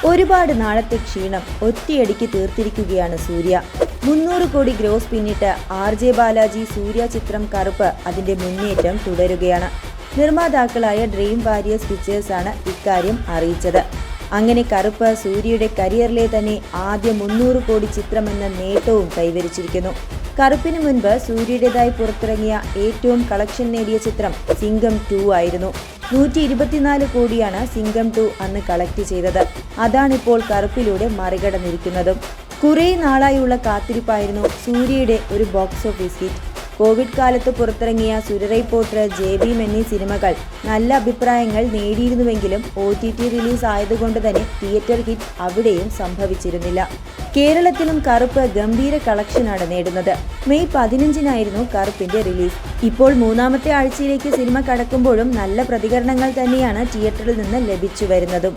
ഒരുപാട് നാളത്തെ ക്ഷീണം ഒറ്റയടിക്ക് തീർത്തിരിക്കുകയാണ് സൂര്യ. 300 കോടി ഗ്രോസ് പിന്നിട്ട് RJ ബാലാജി സൂര്യ ചിത്രം കറുപ്പ് അതിന്റെ മുന്നേറ്റം തുടരുകയാണ്. നിർമ്മാതാക്കളായ ഡ്രീം വാരിയേഴ്സ് പിക്ചേഴ്സ് ആണ് ഇക്കാര്യം അറിയിച്ചത്. അങ്ങനെ കറുപ്പ് സൂര്യയുടെ കരിയറിലെ തന്നെ ആദ്യ 300 കോടി ചിത്രമെന്ന നേട്ടവും കൈവരിച്ചിരിക്കുന്നു. കറുപ്പിന് മുൻപ് സൂര്യയുടേതായി പുറത്തിറങ്ങിയ ഏറ്റവും കളക്ഷൻ നേടിയ ചിത്രം സിംഗം 2 ആയിരുന്നു. 124 കോടിയാണ് സിംഗം 2 അന്ന് കളക്ട് ചെയ്തത്. അതാണിപ്പോൾ കറുപ്പിലൂടെ മറികടന്നിരിക്കുന്നതും. കുറേ നാളായുള്ള കാത്തിരിപ്പായിരുന്നു സൂര്യയുടെ ഒരു ബോക്സ് ഓഫീസ് ഹിറ്റ്. കോവിഡ് കാലത്ത് പുറത്തിറങ്ങിയ സുരറൈ പോട്ടർ, ജെ.ബി. എന്നീ സിനിമകൾ നല്ല അഭിപ്രായങ്ങൾ നേടിയിരുന്നുവെങ്കിലും OTT റിലീസ് ആയതുകൊണ്ട് തന്നെ തിയേറ്റർ ഹിറ്റ് അവിടെയും സംഭവിച്ചിരുന്നില്ല. കേരളത്തിലും കറുപ്പ് ഗംഭീര കളക്ഷനാണ് നേടുന്നത്. മെയ് 15-നായിരുന്നു കറുപ്പിന്റെ റിലീസ്. ഇപ്പോൾ 3ാമത്തെ ആഴ്ചയിലേക്ക് സിനിമ കടക്കുമ്പോഴും നല്ല പ്രതികരണങ്ങൾ തന്നെയാണ് തിയേറ്ററിൽ നിന്ന് ലഭിച്ചു വരുന്നതും.